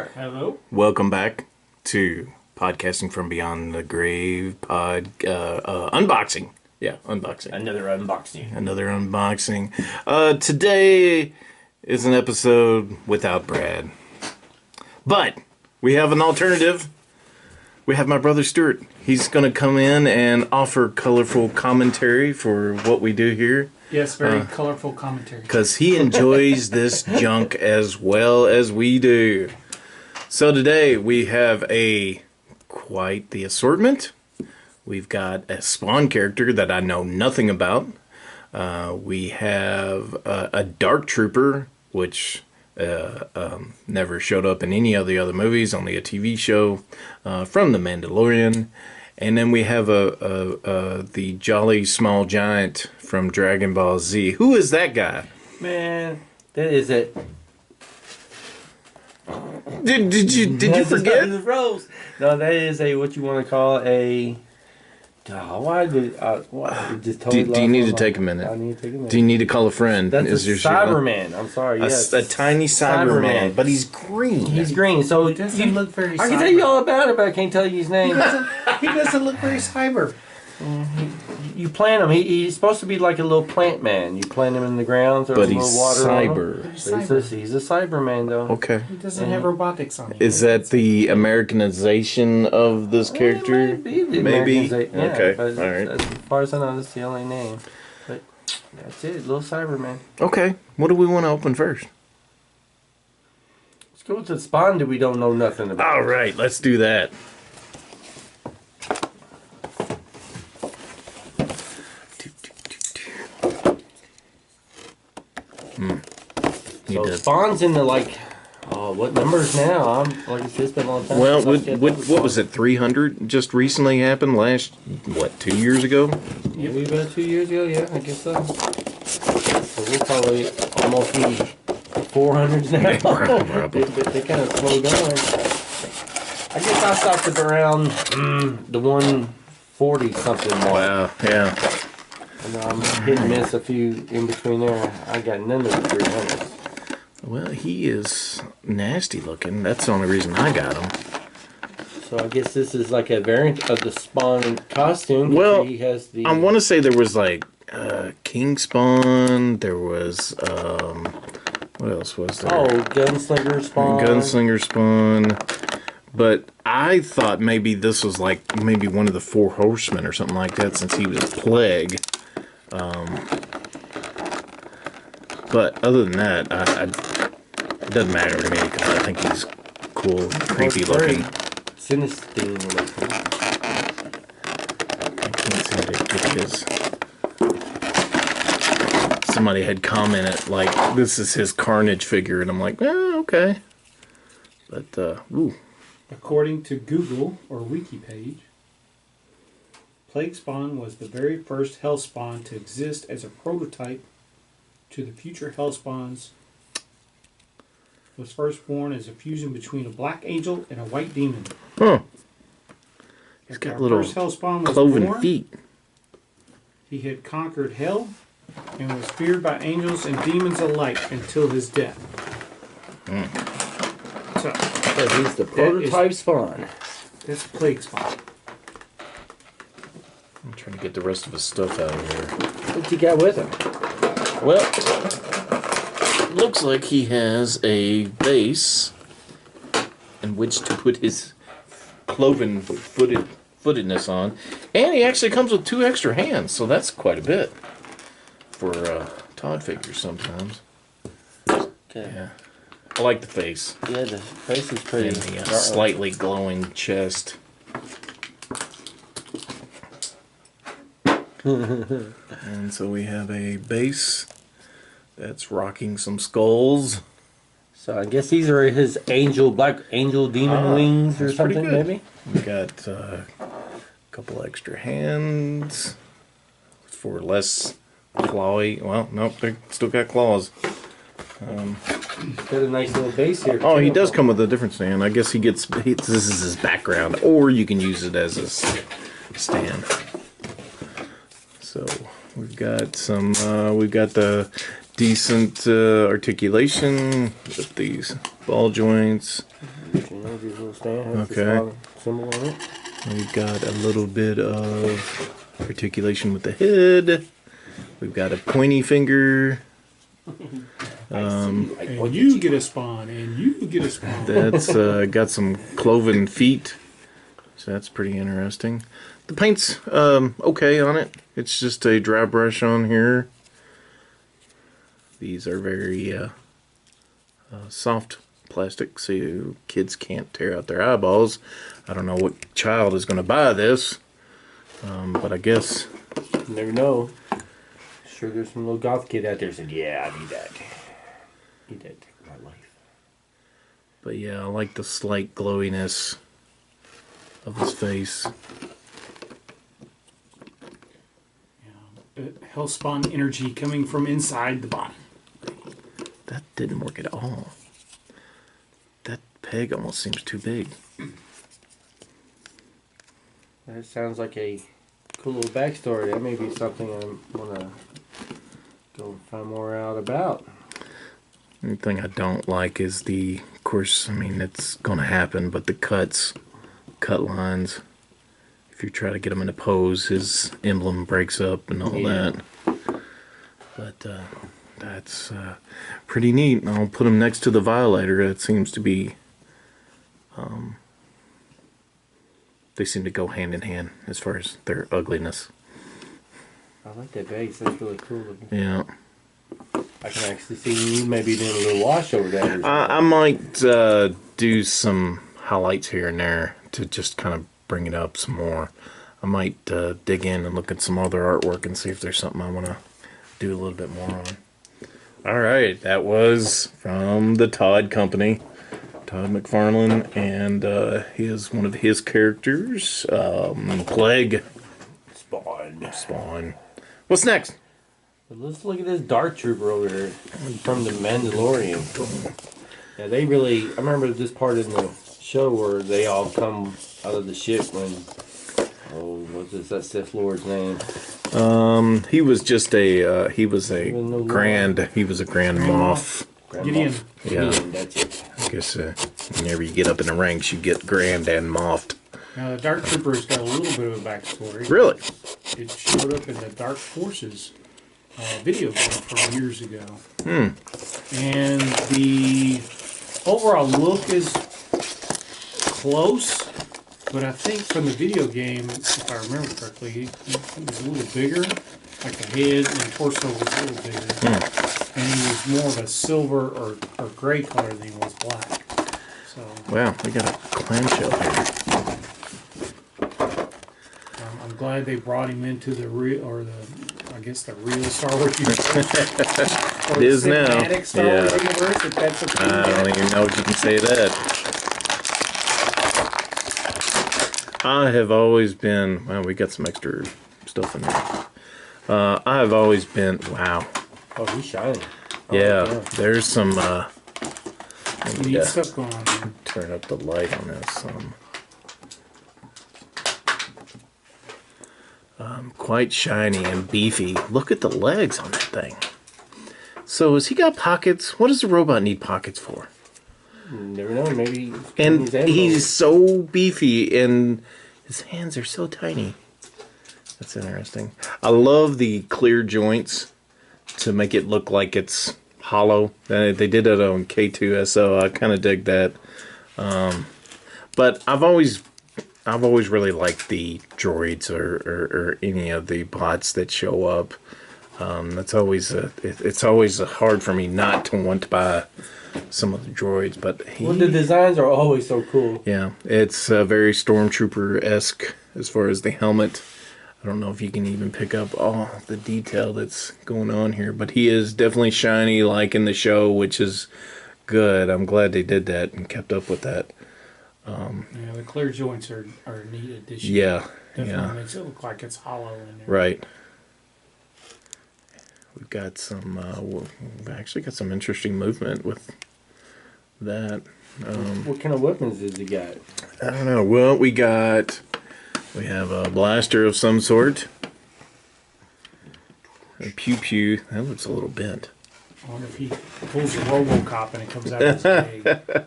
are. Hello. Welcome back to Podcasting from Beyond the Grave unboxing. Yeah, unboxing. Another unboxing. Today is an episode without Brad. But we have an alternative. We have my brother Stuart. He's going to come in and offer colorful commentary for what we do here. Yes, very colorful commentary. Because he enjoys this junk as well as we do. So today we have quite the assortment. We've got a Spawn character that I know nothing about. We have a Dark Trooper, which never showed up in any of the other movies, only a TV show from The Mandalorian. And then we have the Jolly Small Giant from Dragon Ball Z. Who is that guy? Man, that is it. Did you forget? Rose. No, that is what you want to call a. Why just totally do you need to take a minute? I need to take a minute. Do you need to call a friend? That's a Cyberman. I'm sorry. Yes, a tiny Cyberman, but he's green. He's green, so He doesn't look very cyber. I can tell you all about it, but I can't tell you his name. He doesn't look very cyber. You plant him. He's supposed to be like a little plant man. You plant him in the ground, throw a little water on him. cyber. He's a Cyberman, though. Okay. He doesn't have robotics on him. Is that the Americanization of this character? Maybe. Yeah, Okay. But All right. As far as I know, that's the only name. But that's it, little Cyberman. Okay. What do we want to open first? Let's go with the Spawn that we don't know nothing about. All right. Let's do that. So Spawn's in the what numbers now? Like I said, it's been a long time. Well, what was it? 300 just recently happened 2 years ago? Maybe about 2 years ago. Yeah, I guess so. So we'll probably almost be 400s now. they kind of slowed down. I guess I stopped at around the 140 something mark. Wow. Yeah. And I'm hit and miss a few in between there. I got none of the 300s. Well, he is nasty looking. That's the only reason I got him. So I guess this is like a variant of the Spawn costume. Well, he has the. I want to say there was King Spawn. There was what else was there? Oh, Gunslinger Spawn. Gunslinger Spawn. But I thought maybe this was maybe one of the Four Horsemen or something like that, since he was a plague. But other than that, it doesn't matter to me because I think he's cool, creepy looking. Sinister looking. I can't seem to get his. Somebody had commented this is his Carnage figure, and I'm like, okay. But ooh. According to Google or Wiki page, Plague Spawn was the very first Hellspawn to exist as a prototype to the future Hellspawns. Was first born as a fusion between a black angel and a white demon. Huh. He's got little cloven feet. He had conquered hell and was feared by angels and demons alike until his death. So he's the prototype Spawn. That's Plague Spawn. I'm trying to get the rest of his stuff out of here. What you got with him? Well, it looks like he has a base in which to put his cloven footedness on. And he actually comes with 2 extra hands, so that's quite a bit for Todd figures sometimes. Okay. Yeah. I like the face. Yeah, the face is pretty. And the slightly glowing chest. And so we have a base that's rocking some skulls. So I guess these are his black angel demon wings or something, maybe? We got a couple extra hands for less clawy. Well, nope, they still got claws. Got a nice little base here. Oh, he does come with a different stand. I guess this is his background, or you can use it as a stand. So we've got the decent articulation with these ball joints. You know, this little stand has Okay. the Spawn symbol on it. We've got a little bit of articulation with the head. We've got a pointy finger. And you get a spawn, and you get a spawn. That's got some cloven feet. So that's pretty interesting. The paint's okay on it. It's just a dry brush on here. These are very soft plastic, so kids can't tear out their eyeballs. I don't know what child is going to buy this, but I guess You never know. Sure, there's some little goth kid out there said, "Yeah, I need that. Need that in my life." But yeah, I like the slight glowiness of his face. Hellspawn energy coming from inside the body. That didn't work at all. That peg almost seems too big. That sounds like a cool little backstory. That may be something I want to go find more out about. The thing I don't like is of course, I mean, it's going to happen, but the cut lines. If you try to get him in a pose, his emblem breaks up and all Yeah. that. But that's pretty neat. I'll put him next to the Violator. That seems to be... they seem to go hand in hand as far as their ugliness. I like that base. That's really cool looking. Yeah. I can actually see you maybe doing a little wash over that. I might do some highlights here and there to just kind of bring it up some more. I might dig in and look at some other artwork and see if there's something I want to do a little bit more on. Alright, that was from the Todd Company. Todd McFarlane, and he is one of his characters, Plague Spawn. What's next? Let's look at this Dark Trooper over here from the Mandalorian. Yeah, they really. I remember this part in the show where they all come out of the ship when. Oh, what's that Sith Lord's name? He was just a he was a no grand Moff. Grand Gideon. Moff. Yeah. Gideon, that's it. I guess whenever you get up in the ranks, you get grand and moffed. Now, the Dark Trooper's got a little bit of a backstory. Really? It showed up in the Dark Forces video game from years ago. And the overall look is close, but I think from the video game, if I remember correctly, he was a little bigger. Like the head and torso was a little bigger. And he was more of a silver or gray color than he was black. So Wow, we got a clamshell here. I'm glad they brought him into the real, or I guess the real Star Wars universe. Or It is the now. cinematic Star Wars Yeah. universe, if that's what I don't even know if you can say that. I have always been. Well, we got some extra stuff in there. I have always been. Wow. Oh, he's shining. Oh, Yeah, there's some. neat Yeah. stuff going on here. Turn up the light on this. Quite shiny and beefy. Look at the legs on that thing. So has he got pockets? What does the robot need pockets for? You never know. Maybe. And he's so beefy and his hands are so tiny. That's interesting. I love the clear joints to make it look like it's hollow. They did it on K2SO. I kind of dig that. But I've always really liked the droids or any of the bots that show up. That's always it's always hard for me not to want to buy some of the droids. But Well, the designs are always so cool. yeah, it's very Stormtrooper-esque as far as the helmet. I don't know if you can even pick up all the detail that's going on here, but he is definitely shiny like in the show, which is good. I'm glad they did that and kept up with that. Yeah, the clear joints are a neat addition. Yeah, Definitely yeah, makes it look like it's hollow in there. right. We've got some, we've actually got some interesting movement with that. What kind of weapons does he got? I don't know. Well, we have a blaster of some sort. A pew pew. That looks a little bent. I wonder if he pulls a RoboCop and it comes out of his leg.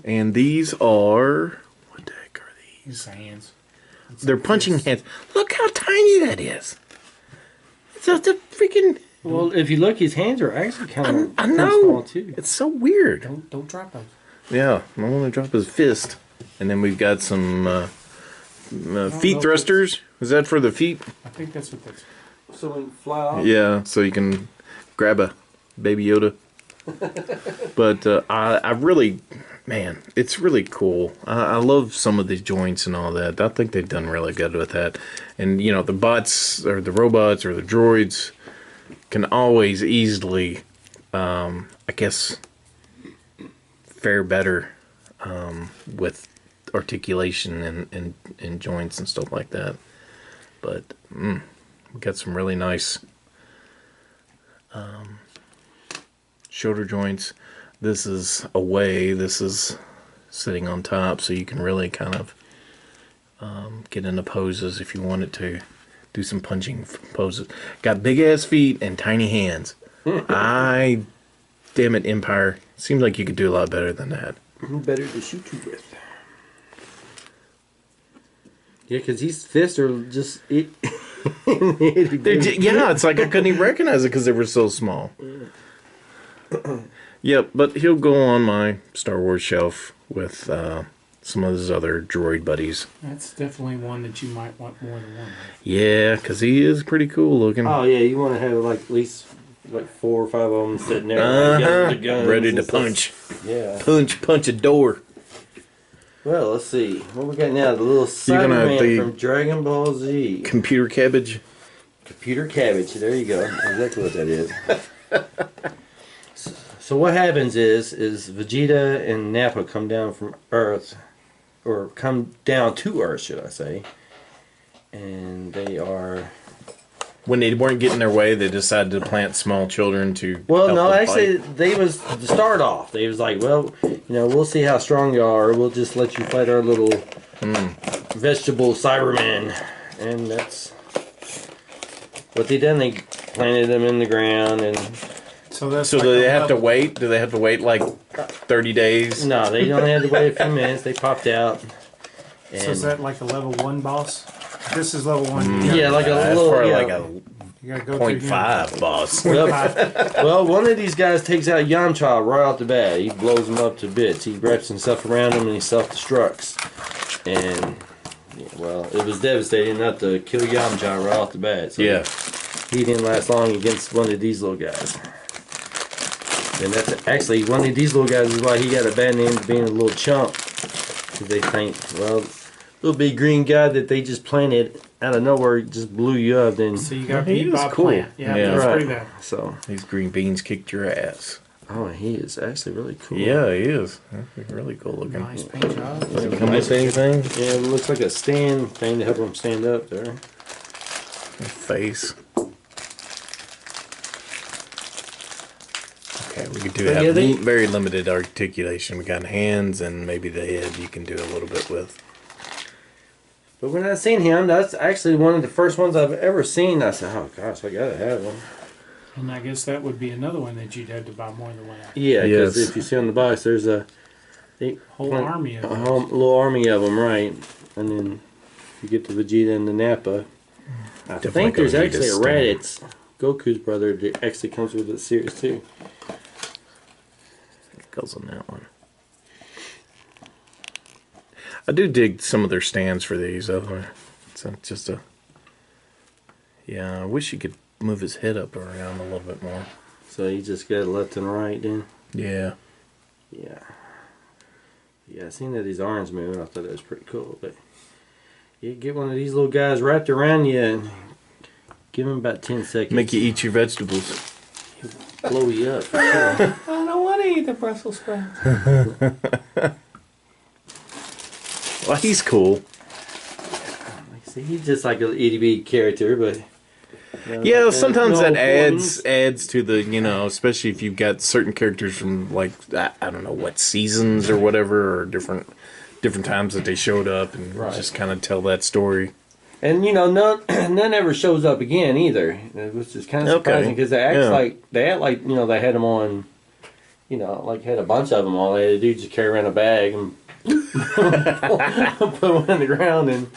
And these are, what the heck are these? His hands. They're punching hands. Look how tiny that is. It's a freaking. Well, if you look, his hands are actually kind of I small know. too. It's so weird. Don't drop those. Yeah, I want to drop his fist. And then we've got some feet know. thrusters. Is that for the feet? I think that's what that's. So when you fly off. Yeah, so you can grab a Baby Yoda. But I really, man, it's really cool. I love some of these joints and all that. I think they've done really good with that. And, you know, the bots or the robots or the droids can always easily, I guess, fare better with articulation and joints and stuff like that. But we got some really nice shoulder joints. This is away. This is sitting on top, so you can really kind of get into poses if you wanted to do some punching poses. Got big ass feet and tiny hands. Damn it, Empire. Seems like you could do a lot better than that. Better to shoot you with. Yeah, because these fists are just it. Yeah, it's like I couldn't even recognize it because they were so small. Yep, but he'll go on my Star Wars shelf with some of his other droid buddies. That's definitely one that you might want more than one. Yeah, because he is pretty cool looking. Oh yeah, you want to have like at least like 4 or 5 of them sitting there, like, the guns Ready to and stuff. punch. Yeah. Punch a door. Well, let's see what we got now. The little You're gonna have Cyberman the- from Dragon Ball Z. Computer cabbage. Computer cabbage. There you go. Exactly what that is. So what happens is Vegeta and Nappa come down from Earth, or come down to Earth, should I say? And they are. When they weren't getting their way, they decided to plant small children to. Well, help no, them actually, fight. they was to start off. They was like, well, you know, we'll see how strong you are. We'll just let you fight our little vegetable Cybermen, and that's what they done. They planted them in the ground, and So that's So like do they a have to level- wait? Do they have to wait like 30 days? no, they only had to wait a few minutes. They popped out. And So is that like a level 1 boss? This is level 1. yeah, like a That's little. probably Yeah. like a You gotta go 0.5 boss. Well, one of these guys takes out Yamcha right off the bat. He blows him up to bits. He wraps himself around him and he self-destructs. And, yeah, well, it was devastating enough to kill Yamcha right off the bat. So Yeah. he didn't last long against one of these little guys. And that's actually, one of these little guys is why he got a bad name for being a little chump. Because they think, well, little big green guy that they just planted out of nowhere just blew you up. Then So you got He beat was by cool. plant. Yeah, Yeah. that's Right. pretty bad. so, These green beans kicked your ass. oh, he is actually really cool. Yeah, he is. That's really cool looking. Nice paint job. Does it come with anything? Yeah, it looks like a stand thing to help him stand up there. Face. Okay, we do But have yeah, they- very limited articulation. We got hands and maybe the head you can do a little bit with. But when I seen him, that's actually one of the first ones I've ever seen. I said, oh gosh, I gotta have one. And I guess that would be another one that you'd have to buy more than one out. Yeah, because Yes. if you see on the box, there's a Whole Plant- army of a them. little army of them, right? And then you get the Vegeta and the Nappa. I Definitely think there's gonna need actually a a stand. Raditz, Goku's brother, that actually comes with the series too. Goes on that one. I do dig some of their stands for these. Though. It's just a. Yeah, I wish you could move his head up around a little bit more. So you just got left and right then. Yeah. Yeah. Yeah, I seen that his arms moving. I thought that was pretty cool. But you get one of these little guys wrapped around you and give him about 10 seconds. Make you eat your vegetables. Blow you up for sure. I don't want to eat the Brussels sprouts. Well, he's cool. See, he's just like an itty bitty character, but Yeah, sometimes no that adds importance. adds to the, you know, especially if you've got certain characters from like I don't know what seasons or whatever, or different times that they showed up, and Right. just kind of tell that story. And you know, none ever shows up again either, which is kind of Okay. surprising because they act Yeah. like you know they had them on you know, like had a bunch of them. All they had to do just carry around a bag and put one in the ground. And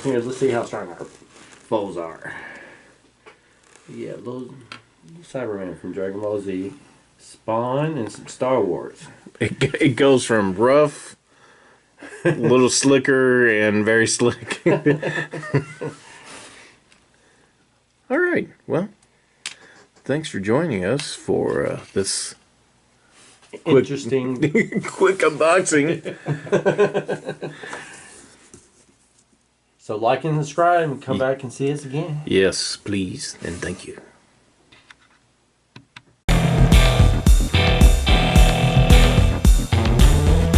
here, let's see how strong our foes are. Yeah, those Cybermen from Dragon Ball Z, Spawn, and some Star Wars. It goes from rough, a little slicker, and very slick. All right. Well, thanks for joining us for this Interesting. quick unboxing. So like and subscribe and come back and see us again. Yes, please, and thank you.